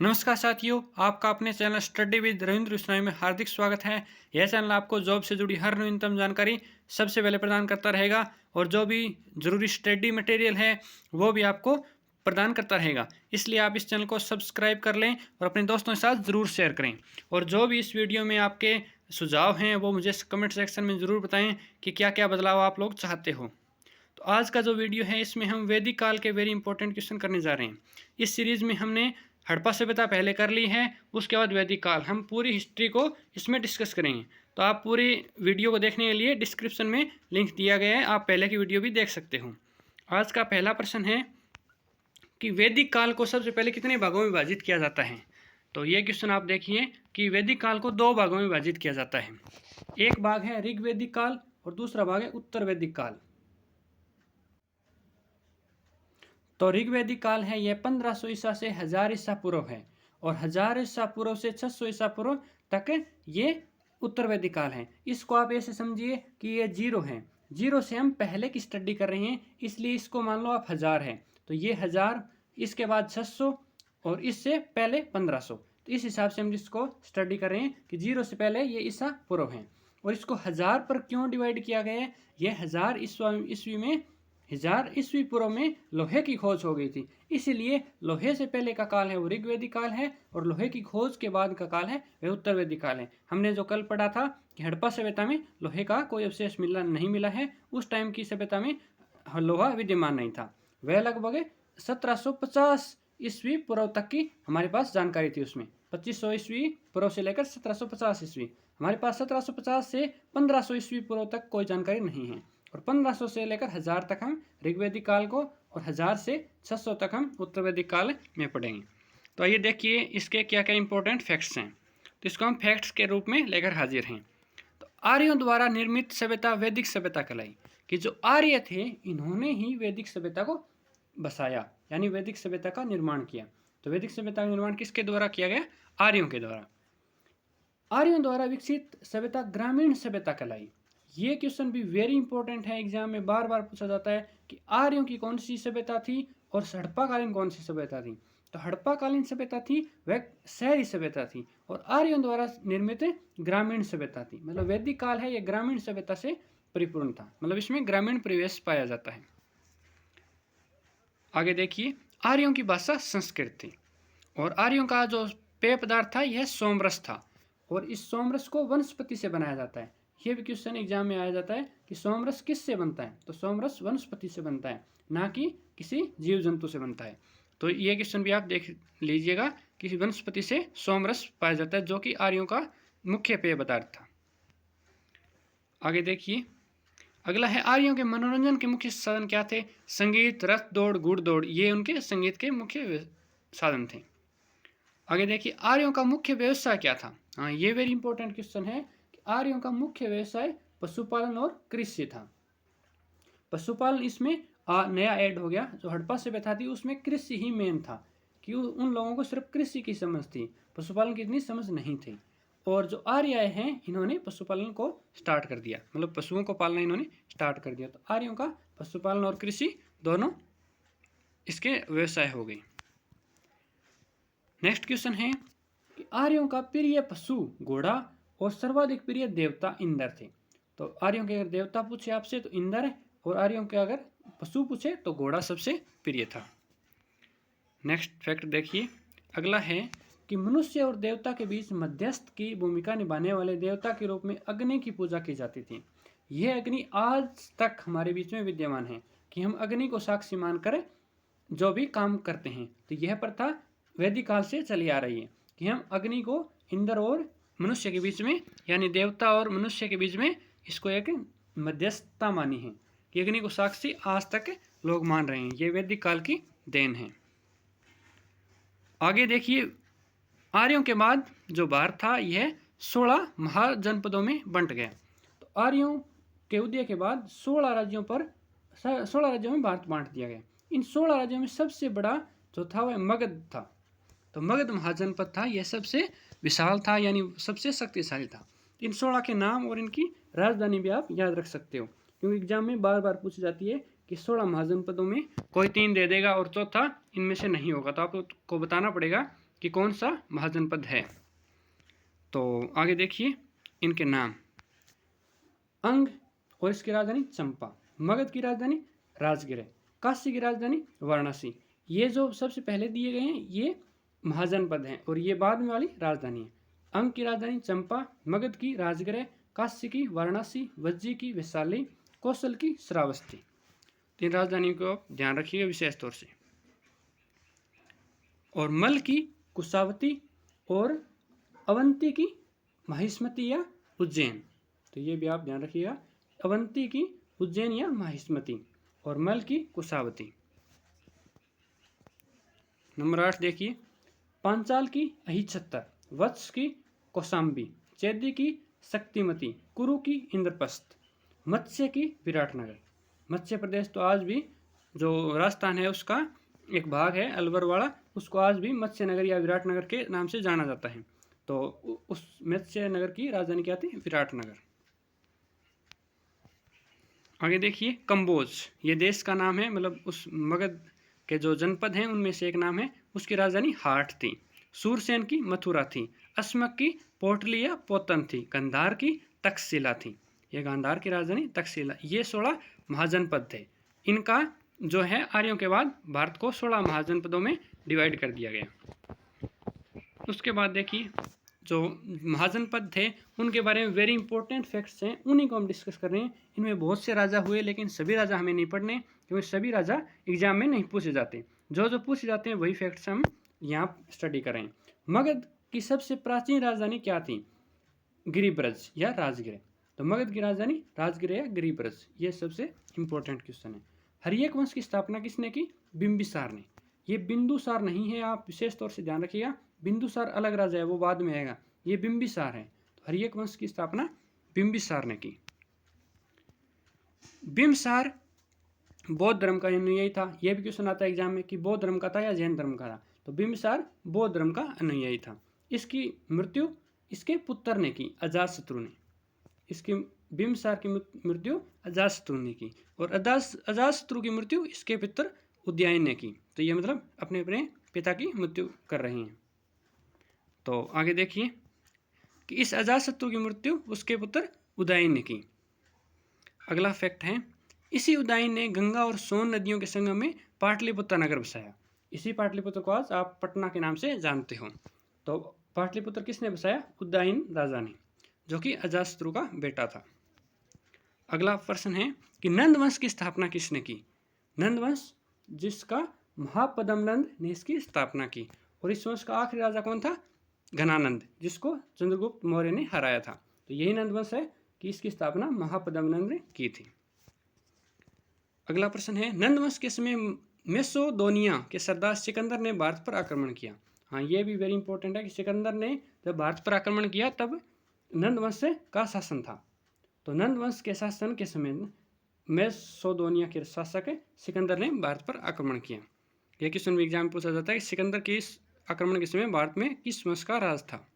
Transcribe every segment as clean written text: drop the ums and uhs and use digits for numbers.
नमस्कार साथियों, आपका अपने channel study with Ravindra Bishnoi में हार्दिक स्वागत है। यह चैनल आपको जॉब से जुड़ी हर नवीनतम जानकारी सबसे पहले प्रदान करता रहेगा और जो भी जरूरी स्टडी मटेरियल है वो भी आपको प्रदान करता रहेगा। इसलिए आप इस चैनल को सब्सक्राइब कर लें और अपने दोस्तों के साथ ज़रूर शेयर करें। और जो भी इस वीडियो में आपके सुझाव हैं वो मुझे कमेंट सेक्शन में ज़रूर बताएँ कि क्या क्या बदलाव आप लोग चाहते हो। तो आज का जो वीडियो है इसमें हम वैदिक काल के वेरी इंपॉर्टेंट क्वेश्चन करने जा रहे हैं। इस सीरीज़ में हमने हड़प्पा सभ्यता पहले कर ली है, उसके बाद वैदिक काल। हम पूरी हिस्ट्री को इसमें डिस्कस करेंगे। तो आप पूरी वीडियो को देखने के लिए डिस्क्रिप्शन में लिंक दिया गया है, आप पहले की वीडियो भी देख सकते हो। आज का पहला प्रश्न है कि वैदिक काल को सबसे पहले कितने भागों में विभाजित किया जाता है। तो ये क्वेश्चन आप देखिए कि वैदिक काल को दो भागों में विभाजित किया जाता है। एक भाग है ऋग्वैदिक काल और दूसरा भाग है उत्तर वैदिक काल। तो ऋग्वैदिक काल है यह 1500 ईसा से 1000 ईसा पूर्व है और 1000 ईसा पूर्व से 600 ईसा पूर्व तक ये उत्तर वैदिक काल है। इसको आप ऐसे समझिए कि ये जीरो है, जीरो से हम पहले की स्टडी कर रहे हैं, इसलिए इसको मान लो आप 1000 है। तो ये 1000, इसके बाद 600 और इससे पहले 1500। तो इस हिसाब से हम इसको स्टडी कर रहे हैं कि जीरो से पहले ये ईसा पूर्व है। और इसको 1000 पर क्यों डिवाइड किया गया है? ये 1000 ईस्वी में 1000 ईस्वी पूर्व में लोहे की खोज हो गई थी, इसीलिए लोहे से पहले का काल है वो ऋग्वैदिक काल है और लोहे की खोज के बाद का काल है वह उत्तर वैदिक काल है। हमने जो कल पढ़ा था कि हड़प्पा सभ्यता में लोहे का कोई अवशेष नहीं मिला है, उस टाइम की सभ्यता में लोहा विद्यमान नहीं था। वह लगभग 1750 ईस्वी पूर्व तक की हमारे पास जानकारी थी। उसमें 2500 ईस्वी पूर्व से लेकर 1750 ईस्वी, हमारे पास 1750 से 1500 ईस्वी पूर्व तक कोई जानकारी नहीं है। और 1500 से लेकर 1000 तक हम ऋग्वैदिक काल को और 1000 से 600 तक हम उत्तर वैदिक काल में पढ़ेंगे। तो आइए देखिए इसके क्या क्या इंपॉर्टेंट फैक्ट्स हैं। तो इसको हम फैक्ट्स के रूप में लेकर हाजिर हैं। तो आर्यों द्वारा निर्मित सभ्यता वैदिक सभ्यता कहलाई कि जो आर्य थे इन्होंने ही वैदिक सभ्यता को बसाया, यानी वैदिक सभ्यता का निर्माण किया। तो वैदिक सभ्यता का निर्माण किसके द्वारा किया गया? आर्यों के द्वारा। आर्यों द्वारा विकसित सभ्यता ग्रामीण सभ्यता कहलाई। ये क्वेश्चन भी वेरी इंपॉर्टेंट है, एग्जाम में बार बार पूछा जाता है कि आर्यों की कौन सी सभ्यता थी और हड़प्पाकालीन कौन सी सभ्यता थी। तो हड़प्पाकालीन सभ्यता थी वह शहरी सभ्यता थी और आर्यों द्वारा निर्मित ग्रामीण सभ्यता थी। मतलब वैदिक काल है यह ग्रामीण सभ्यता से परिपूर्ण था, मतलब इसमें ग्रामीण परिवेश पाया जाता है। आगे देखिए, आर्यों की भाषा संस्कृत थी और आर्यों का जो पेय पदार्थ था यह सोमरस था और इस सोमरस को वनस्पति से बनाया जाता है। यह भी क्वेश्चन एग्जाम में आया जाता है कि सोमरस किससे बनता है? तो सोमरस वनस्पति से बनता है, ना कि किसी जीव जंतु से बनता है। तो ये क्वेश्चन भी आप देख लीजिएगा कि वनस्पति से सोमरस पाया जाता है, जो कि आर्यों का मुख्य पेय पदार्थ था। आगे देखिए, अगला है आर्यों के मनोरंजन के मुख्य साधन क्या थे? संगीत, रथ दौड़, घुड़दौड़, ये उनके संगीत के मुख्य साधन थे। आगे देखिए, आर्यों का मुख्य व्यवसाय क्या था? हाँ, ये वेरी इंपॉर्टेंट क्वेश्चन है कि आर्यों का मुख्य व्यवसाय पशुपालन और कृषि था। पशुपालन इसमें नया ऐड हो गया। जो हड़प्पा सभ्यता थी उसमें कृषि ही मेन था, कि उन लोगों को सिर्फ कृषि की समझ थी, पशुपालन की इतनी समझ नहीं थी। और जो आर्य आए हैं इन्होंने पशुपालन को स्टार्ट कर दिया, मतलब पशुओं को पालना इन्होंने स्टार्ट कर दिया। तो आर्यों का पशुपालन और कृषि दोनों इसके व्यवसाय हो गए। नेक्स्ट क्वेश्चन है कि आर्यों का प्रिय पशु घोड़ा और सर्वाधिक प्रिय देवता इंद्र थे। तो आर्यों के अगर देवता पूछे आपसे तो इंद्र है, और आर्यों के अगर पशु पूछे तो घोड़ा सबसे प्रिय था। नेक्स्ट फैक्ट देखिए, अगला है कि मनुष्य और देवता के बीच मध्यस्थ की भूमिका निभाने वाले देवता के रूप में अग्नि की पूजा की जाती थी। यह अग्नि आज तक हमारे बीच में विद्यमान है कि हम अग्नि को साक्षी मानकर जो भी काम करते हैं। तो यह प्रथा वैदिक काल से चली आ रही है कि हम अग्नि को इंद्र और मनुष्य के बीच में, यानी देवता और मनुष्य के बीच में, इसको एक मध्यस्थता मानी है कि अग्नि को साक्षी आज तक लोग मान रहे हैं। ये वैदिक काल की देन है। आगे देखिए, आर्यों के बाद जो भारत था यह 16 महाजनपदों में बंट गया। तो आर्यों के उदय के बाद 16 राज्यों में भारत बांट दिया गया। इन 16 राज्यों में सबसे बड़ा जो था वह मगध था। तो मगध महाजनपद था, यह सबसे विशाल था, यानी सबसे शक्तिशाली था। इन 16 के नाम और इनकी राजधानी भी आप याद रख सकते हो, क्योंकि एग्जाम में बार बार पूछी जाती है कि 16 महाजनपदों में कोई 3 दे देगा और चौथा इनमें से नहीं होगा। तो आपको बताना पड़ेगा कि कौन सा महाजनपद है। तो आगे देखिए इनके नाम। अंग और इसकी राजधानी चंपा, मगध की राजधानी राजगिर, काशी की राजधानी वाराणसी। ये जो सबसे पहले दिए गए हैं ये महाजनपद हैं और ये बाद में वाली राजधानी है। अंग की राजधानी चंपा, मगध की राजगिर, काशी की वाराणसी, वज्जी की वैशाली, कौशल की श्रावस्ती। तीन राजधानियों को आप ध्यान रखिएगा विशेष तौर से। और मल की कुशावती और अवंती की महिष्मती या उज्जैन। तो ये भी आप ध्यान रखिएगा, अवंती की उज्जैन या महिष्मती और मल की कुशावती। नंबर 8 देखिए, पांचाल की अहिच्छत्तर, वत्स की कौशाम्बी, चैदी की शक्तिमती, कुरु की इंद्रप्रस्थ, मत्स्य की विराटनगर। मत्स्य प्रदेश तो आज भी जो राजस्थान है उसका एक भाग है अलवर वाला, उसको आज भी मत्स्य नगर या विराटनगर के नाम से जाना जाता है। तो उस मत्स्य नगर की राजधानी क्या थी? विराटनगर। आगे देखिए कंबोज, ये देश का नाम है, मतलब उस मगध के जो जनपद हैं उनमें से एक नाम है। उसकी राजधानी हाट थी। सूरसेन की मथुरा थी। अस्मक की पोटली या पोतन थी। गांधार की तक्षशिला थी। ये गांधार की राजधानी तक्षशिला। ये 16 महाजनपद थे। इनका जो है आर्यों के बाद भारत को 16 महाजनपदों में डिवाइड कर दिया गया। उसके बाद देखिए जो महाजनपद थे उनके बारे में वेरी इंपॉर्टेंट फैक्ट्स हैं, उन्हीं को हम डिस्कस कर रहे हैं। इनमें बहुत से राजा हुए लेकिन सभी राजा हमें नहीं पढ़ने, क्योंकि सभी राजा एग्जाम में नहीं पूछे जाते। जो जो पूछे जाते हैं वही फैक्ट्स हम यहाँ स्टडी कर रहे हैं। मगध की सबसे प्राचीन राजधानी क्या थी? गिरिब्रज या राजगिर। तो मगध की राजधानी राजगिर या गिरिब्रज, ये सबसे इंपॉर्टेंट क्वेश्चन है। हर्यक वंश की स्थापना किसने की? बिंबिसार ने। ये बिंदुसार नहीं है, आप विशेष तौर से ध्यान रखिएगा। बिंदुसार अलग राजा है, वो बाद में आएगा। ये बिंबिसार है। तो हर्यक वंश की स्थापना बिंबिसार ने की। बिंबिसार बौद्ध धर्म का अनुयायी था। यह भी क्वेश्चन आता है एग्जाम में कि बौद्ध धर्म का था या जैन धर्म का था। तो बिंबिसार बौद्ध धर्म का अनुयायी था। इसकी मृत्यु इसके पुत्र ने की, अजातशत्रु ने। इसकी बिंबिसार की मृत्यु अजातशत्रु ने की और अजातशत्रु की मृत्यु इसके पुत्र उदयन ने की। तो ये मतलब अपने अपने पिता की मृत्यु कर रहे हैं। तो आगे देखिए कि इस अजातशत्रु की मृत्यु उसके पुत्र उदयन ने की। अगला फैक्ट है, इसी उदयन ने गंगा और सोन नदियों के संगम में पाटलिपुत्र नगर बसाया। इसी पाटलिपुत्र को आज आप पटना के नाम से जानते हो। तो पाटलिपुत्र किसने बसाया? उदयन राजा ने, जो कि अजातशत्रु का बेटा था। अगला प्रश्न है कि नंद वंश की स्थापना किसने की? नंद वंश, जिसका महापद्मनंद ने इसकी स्थापना की। और इस वंश का आखिरी राजा कौन था? घनानंद, जिसको चंद्रगुप्त मौर्य ने हराया था। तो यही नंद वंश है कि इसकी स्थापना महापद्मनंद ने की थी। अगला प्रश्न है, नंद वंश के समय मैसेडोनिया के सरदार सिकंदर ने भारत पर आक्रमण किया। हाँ, ये भी वेरी इंपॉर्टेंट है कि सिकंदर ने जब भारत पर आक्रमण किया तब नंद वंश का शासन था। तो नंद वंश के शासन के समय मैसेडोनिया के शासक सिकंदर ने भारत पर आक्रमण किया। यह क्वेश्चन भी एग्जाम में पूछा जाता है कि सिकंदर के इस आक्रमण के समय भारत में किस वंश का राज था?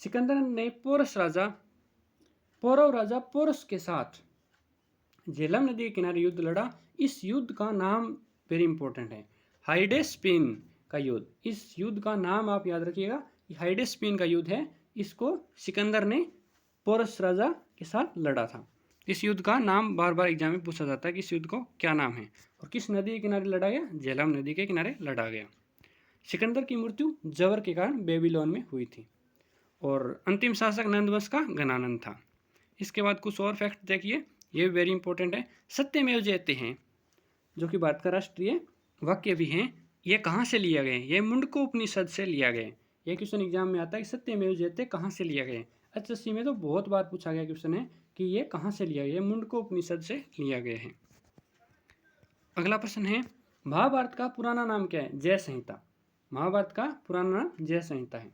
सिकंदर ने पौरव राजा पोरस के साथ झेलम नदी के किनारे युद्ध लड़ा। इस युद्ध का नाम वेरी इंपॉर्टेंट है, हाइडेस्पीन का युद्ध। इस युद्ध का नाम आप याद रखिएगा, हाइडेस्पीन का युद्ध है। इसको सिकंदर ने पोरस राजा के साथ लड़ा था। इस युद्ध का नाम बार बार एग्जाम में पूछा जाता है कि इस युद्ध को क्या नाम है और किस नदी के किनारे लड़ा गया? झेलम नदी के किनारे लड़ा गया। सिकंदर की मृत्यु जबर के कारण बेबीलोन में हुई थी और अंतिम शासक नंदवंश का घनानंद था। इसके बाद कुछ और फैक्ट देखिए, ये वेरी इंपॉर्टेंट है। सत्यमेव जयते हैं, जो कि भारत का राष्ट्रीय वाक्य भी हैं, ये कहाँ से लिया गया? ये मुंडको उपनिषद से लिया गया। ये क्वेश्चन एग्जाम में आता है कि सत्यमेव जयते कहाँ से लिया गया? HSC में तो बहुत बार पूछा गया क्वेश्चन है कि ये कहाँ से लिया गया? मुंडको उपनिषद से लिया गया है। अगला प्रश्न है, महाभारत का पुराना नाम क्या है? जय संहिता। महाभारत का पुराना नाम जय संहिता है।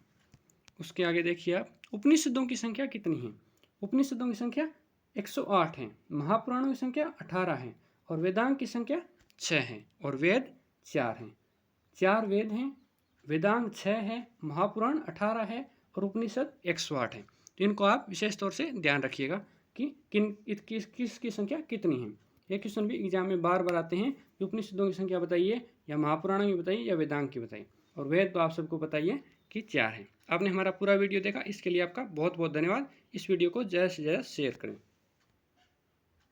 उसके आगे देखिए आप, उपनिषदों की संख्या कितनी है? उपनिषदों की संख्या 108 है, महापुराणों की संख्या 18 है और वेदांग की संख्या 6 है और वेद 4 हैं। 4 वेद हैं, वेदांग 6 है, महापुराण 18 है और उपनिषद 108 है। तो इनको आप विशेष तौर से ध्यान रखिएगा कि किसकी संख्या कितनी है। ये क्वेश्चन भी एग्जाम में बार बार आते हैं कि उपनिषदों की संख्या बताइए या महापुराणों की बताइए या वेदांग की बताइए। और वेद तो आप सबको पता ही है कि 4 है। आपने हमारा पूरा वीडियो देखा, इसके लिए आपका बहुत बहुत धन्यवाद। इस वीडियो को ज़्यादा से ज़्यादा शेयर करें।